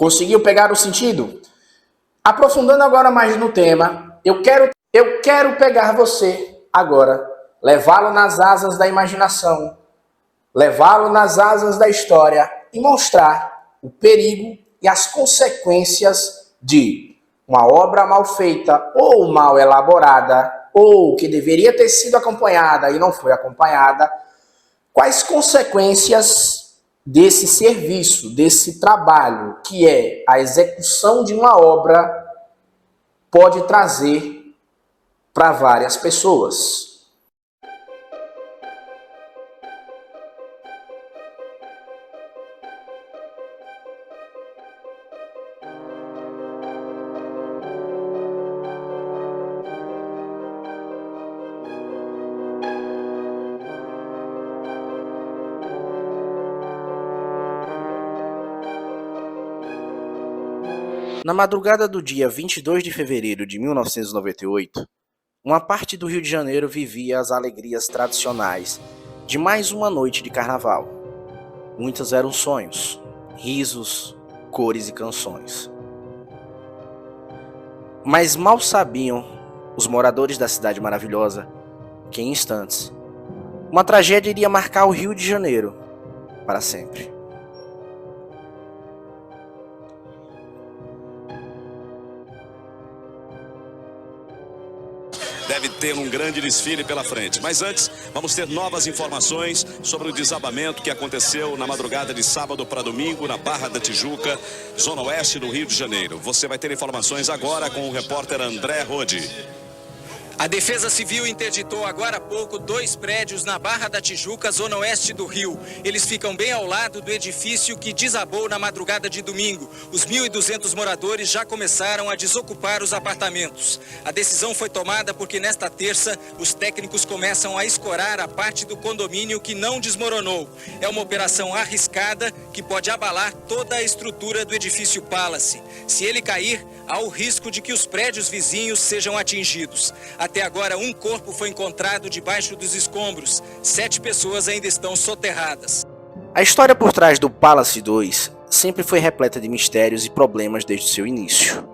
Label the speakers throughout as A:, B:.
A: Conseguiu pegar o sentido? Aprofundando agora mais no tema, eu quero pegar você agora, levá-lo nas asas da imaginação, levá-lo nas asas da história e mostrar o perigo e as consequências de uma obra mal feita ou mal elaborada, ou que deveria ter sido acompanhada e não foi acompanhada. Quais consequências desse serviço, desse trabalho, que é a execução de uma obra, pode trazer para várias pessoas? Na madrugada do dia 22 de fevereiro de 1998, uma parte do Rio de Janeiro vivia as alegrias tradicionais de mais uma noite de carnaval. Muitas eram sonhos, risos, cores e canções. Mas mal sabiam os moradores da cidade maravilhosa que, em instantes, uma tragédia iria marcar o Rio de Janeiro para sempre.
B: Deve ter um grande desfile pela frente. Mas antes, vamos ter novas informações sobre o desabamento que aconteceu na madrugada de sábado para domingo na Barra da Tijuca, zona oeste do Rio de Janeiro. Você vai ter informações agora com o repórter André Rodi.
C: A Defesa Civil interditou agora há pouco 2 prédios na Barra da Tijuca, zona oeste do Rio. Eles ficam bem ao lado do edifício que desabou na madrugada de domingo. Os 1.200 moradores já começaram a desocupar os apartamentos. A decisão foi tomada porque nesta terça os técnicos começam a escorar a parte do condomínio que não desmoronou. É uma operação arriscada que pode abalar toda a estrutura do edifício Palace. Se ele cair, há o risco de que os prédios vizinhos sejam atingidos. Até agora, um corpo foi encontrado debaixo dos escombros. 7 pessoas ainda estão soterradas.
A: A história por trás do Palace 2 sempre foi repleta de mistérios e problemas desde o seu início.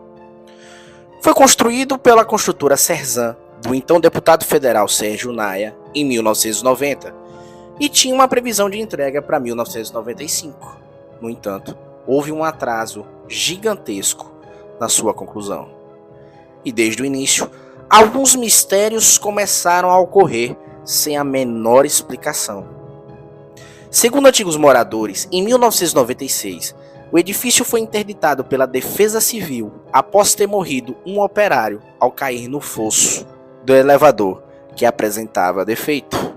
A: Foi construído pela construtora Cerzan, do então deputado federal Sérgio Naia, em 1990, e tinha uma previsão de entrega para 1995. No entanto, houve um atraso gigantesco na sua conclusão. E desde o início, alguns mistérios começaram a ocorrer sem a menor explicação. Segundo antigos moradores, em 1996, o edifício foi interditado pela Defesa Civil após ter morrido um operário ao cair no fosso do elevador que apresentava defeito.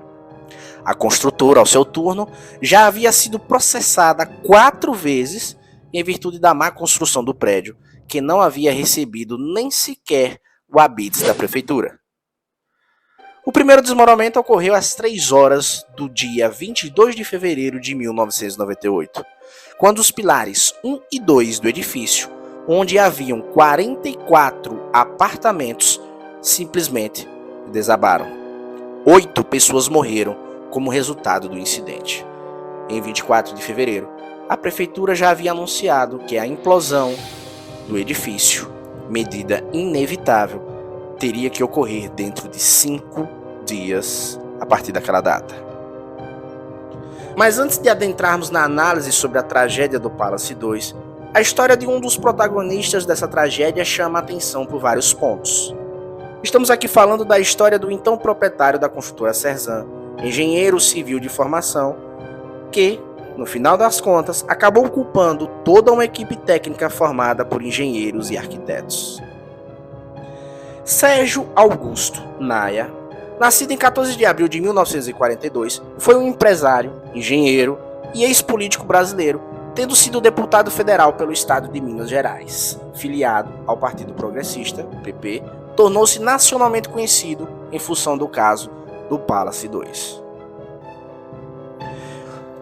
A: A construtora, ao seu turno, já havia sido processada 4 vezes em virtude da má construção do prédio, que não havia recebido nem sequer o habites da prefeitura. O primeiro desmoronamento ocorreu às 3 horas do dia 22 de fevereiro de 1998, quando os pilares 1 e 2 do edifício, onde haviam 44 apartamentos, simplesmente desabaram. 8 pessoas morreram como resultado do incidente. Em 24 de fevereiro, a prefeitura já havia anunciado que a implosão do edifício, medida inevitável, teria que ocorrer dentro de 5 dias a partir daquela data. Mas antes de adentrarmos na análise sobre a tragédia do Palace 2, a história de um dos protagonistas dessa tragédia chama a atenção por vários pontos. Estamos aqui falando da história do então proprietário da construtora Cerzan, engenheiro civil de formação, que, no final das contas, acabou culpando toda uma equipe técnica formada por engenheiros e arquitetos. Sérgio Augusto Naia, nascido em 14 de abril de 1942, foi um empresário, engenheiro e ex-político brasileiro, tendo sido deputado federal pelo estado de Minas Gerais. Filiado ao Partido Progressista, PP, tornou-se nacionalmente conhecido em função do caso do Palace 2.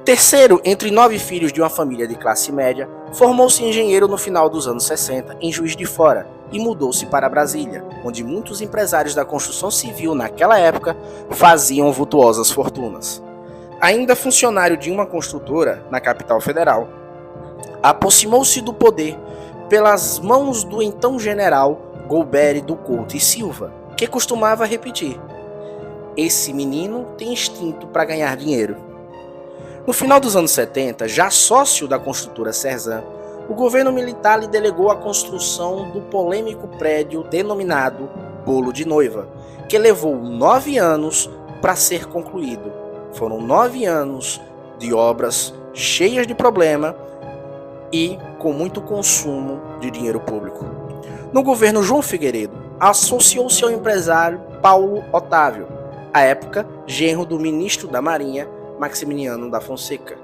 A: Terceiro entre 9 filhos de uma família de classe média, formou-se engenheiro no final dos anos 60 em Juiz de Fora e mudou-se para Brasília, onde muitos empresários da construção civil naquela época faziam vultuosas fortunas. Ainda funcionário de uma construtora na capital federal, aproximou-se do poder pelas mãos do então general Golbery do Couto e Silva, que costumava repetir: esse menino tem instinto para ganhar dinheiro. No final dos anos 70, já sócio da construtora Cerzan, o governo militar lhe delegou a construção do polêmico prédio denominado Bolo de Noiva, que levou 9 anos para ser concluído. Foram 9 anos de obras cheias de problema e com muito consumo de dinheiro público. No governo João Figueiredo, associou-se ao empresário Paulo Otávio, à época genro do ministro da Marinha, Maximiliano da Fonseca,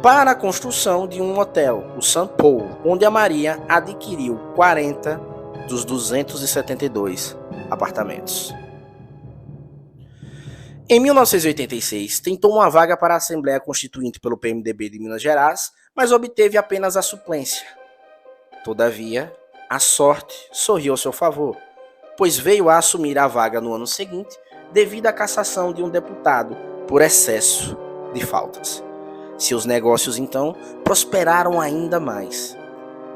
A: para a construção de um hotel, o St. Paul, onde a Marinha adquiriu 40 dos 272 apartamentos. Em 1986, tentou uma vaga para a Assembleia Constituinte pelo PMDB de Minas Gerais, mas obteve apenas a suplência. Todavia, a sorte sorriu ao seu favor, pois veio a assumir a vaga no ano seguinte devido à cassação de um deputado por excesso de faltas. Seus negócios, então, prosperaram ainda mais.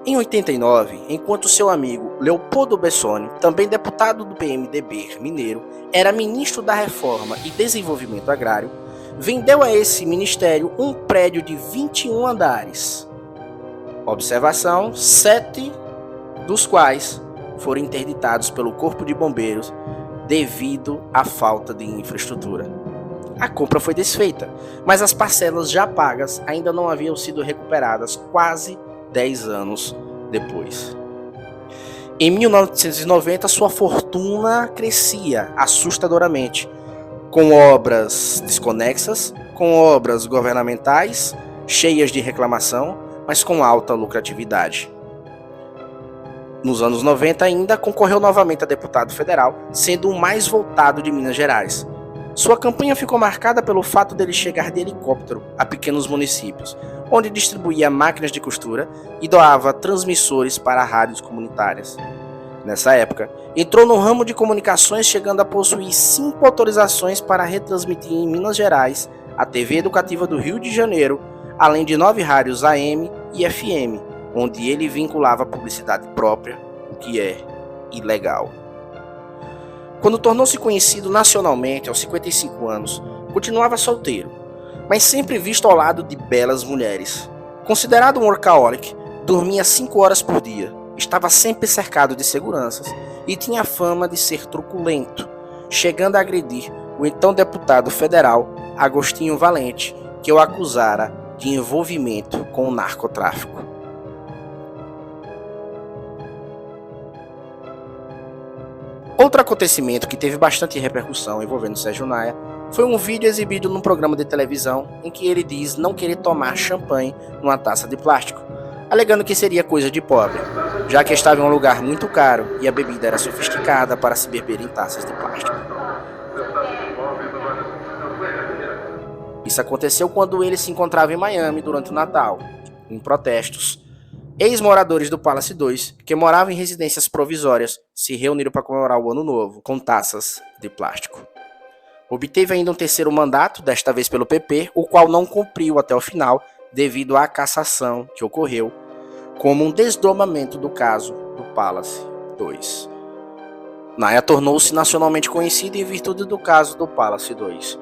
A: Em 89, enquanto seu amigo Leopoldo Bessone, também deputado do PMDB mineiro, era ministro da Reforma e Desenvolvimento Agrário, vendeu a esse ministério um prédio de 21 andares. Observação: 7 dos quais foram interditados pelo Corpo de Bombeiros devido à falta de infraestrutura. A compra foi desfeita, mas as parcelas já pagas ainda não haviam sido recuperadas quase 10 anos depois. Em 1990, sua fortuna crescia assustadoramente, com obras desconexas, com obras governamentais, cheias de reclamação, mas com alta lucratividade. Nos anos 90 ainda, concorreu novamente a deputado federal, sendo o mais votado de Minas Gerais. Sua campanha ficou marcada pelo fato dele chegar de helicóptero a pequenos municípios, onde distribuía máquinas de costura e doava transmissores para rádios comunitárias. Nessa época, entrou no ramo de comunicações, chegando a possuir 5 autorizações para retransmitir em Minas Gerais a TV Educativa do Rio de Janeiro, além de 9 rádios AM e FM, onde ele vinculava publicidade própria, o que é ilegal. Quando tornou-se conhecido nacionalmente aos 55 anos, continuava solteiro, mas sempre visto ao lado de belas mulheres. Considerado um workaholic, dormia 5 horas por dia, estava sempre cercado de seguranças e tinha fama de ser truculento, chegando a agredir o então deputado federal Agostinho Valente, que o acusara de envolvimento com o narcotráfico. Outro acontecimento que teve bastante repercussão envolvendo Sérgio Naia foi um vídeo exibido num programa de televisão em que ele diz não querer tomar champanhe numa taça de plástico, alegando que seria coisa de pobre, já que estava em um lugar muito caro e a bebida era sofisticada para se beber em taças de plástico. Isso aconteceu quando ele se encontrava em Miami durante o Natal, em protestos. Ex-moradores do Palace 2, que moravam em residências provisórias, se reuniram para comemorar o Ano Novo com taças de plástico. Obteve ainda um 3º mandato, desta vez pelo PP, o qual não cumpriu até o final devido à cassação que ocorreu, como um desdobramento do caso do Palace 2. Naia tornou-se nacionalmente conhecido em virtude do caso do Palace 2.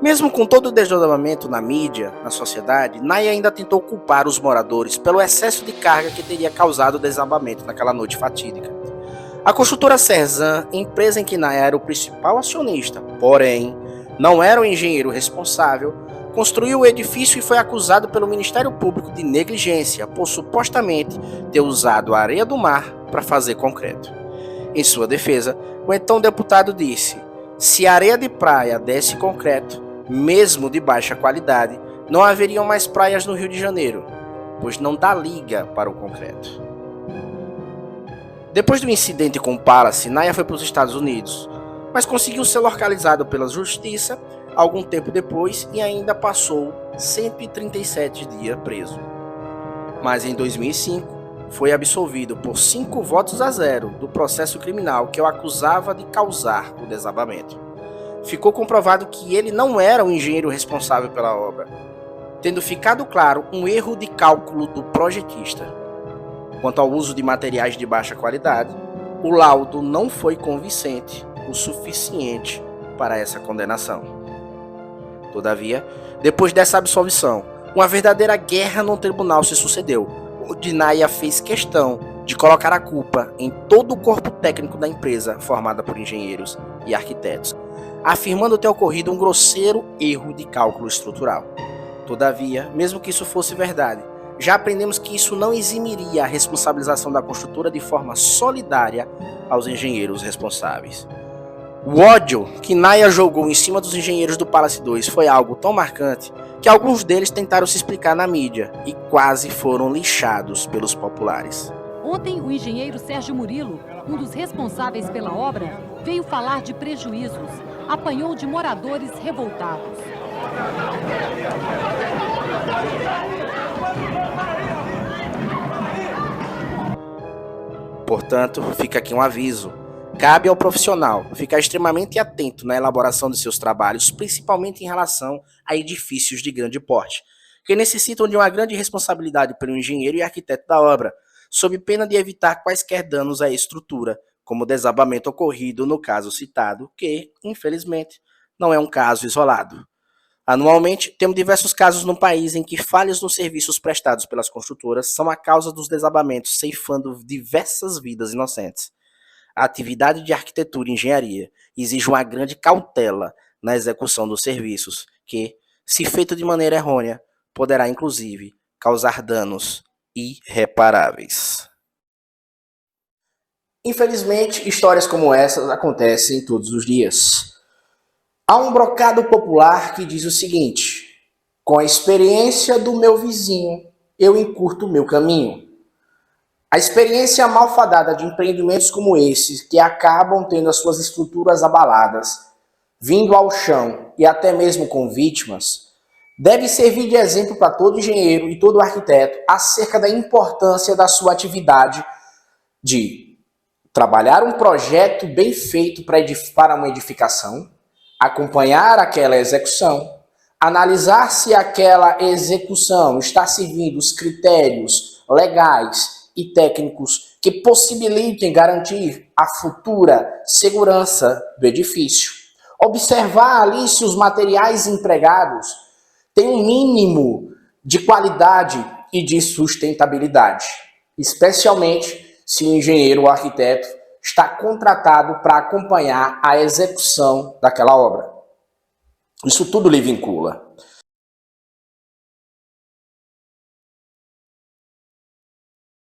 A: Mesmo com todo o desdobramento na mídia, na sociedade, Naia ainda tentou culpar os moradores pelo excesso de carga que teria causado o desabamento naquela noite fatídica. A construtora Cerzan, empresa em que Naia era o principal acionista, porém não era o engenheiro responsável, construiu o edifício e foi acusado pelo Ministério Público de negligência por supostamente ter usado a areia do mar para fazer concreto. Em sua defesa, o então deputado disse: se a areia de praia desse concreto, mesmo de baixa qualidade, não haveriam mais praias no Rio de Janeiro, pois não dá liga para o concreto. Depois do incidente com o Palace, Naia foi para os Estados Unidos, mas conseguiu ser localizado pela justiça algum tempo depois e ainda passou 137 dias preso. Mas em 2005, foi absolvido por 5-0 do processo criminal que o acusava de causar o desabamento. Ficou comprovado que ele não era o engenheiro responsável pela obra. tendo ficado claro um erro de cálculo do projetista. Quanto ao uso de materiais de baixa qualidade, o laudo não foi convincente o suficiente para essa condenação. Todavia, depois dessa absolvição, uma verdadeira guerra no tribunal se sucedeu, onde Naya fez questão de colocar a culpa em todo o corpo técnico da empresa, formada por engenheiros e arquitetos, afirmando ter ocorrido um grosseiro erro de cálculo estrutural. Todavia, mesmo que isso fosse verdade, já aprendemos que isso não eximiria a responsabilização da construtora de forma solidária aos engenheiros responsáveis. O ódio que Naya jogou em cima dos engenheiros do Palace 2 foi algo tão marcante que alguns deles tentaram se explicar na mídia e quase foram lixados pelos populares.
D: Ontem, o engenheiro Sérgio Murilo, um dos responsáveis pela obra, veio falar de prejuízos. Apanhou de moradores revoltados.
A: Portanto, fica aqui um aviso. Cabe ao profissional ficar extremamente atento na elaboração de seus trabalhos, principalmente em relação a edifícios de grande porte, que necessitam de uma grande responsabilidade pelo engenheiro e arquiteto da obra, sob pena de evitar quaisquer danos à estrutura, como o desabamento ocorrido no caso citado, que, infelizmente, não é um caso isolado. Anualmente, temos diversos casos no país em que falhas nos serviços prestados pelas construtoras são a causa dos desabamentos, ceifando diversas vidas inocentes. A atividade de arquitetura e engenharia exige uma grande cautela na execução dos serviços, que, se feito de maneira errônea, poderá inclusive causar danos irreparáveis. Infelizmente, histórias como essas acontecem todos os dias. Há um brocado popular que diz o seguinte: com a experiência do meu vizinho, eu encurto o meu caminho. A experiência malfadada de empreendimentos como esses, que acabam tendo as suas estruturas abaladas, vindo ao chão e até mesmo com vítimas, deve servir de exemplo para todo engenheiro e todo arquiteto acerca da importância da sua atividade de trabalhar um projeto bem feito para uma edificação, acompanhar aquela execução, analisar se aquela execução está seguindo os critérios legais e técnicos que possibilitem garantir a futura segurança do edifício. Observar ali se os materiais empregados têm um mínimo de qualidade e de sustentabilidade, especialmente se o engenheiro ou arquiteto está contratado para acompanhar a execução daquela obra. Isso tudo lhe vincula.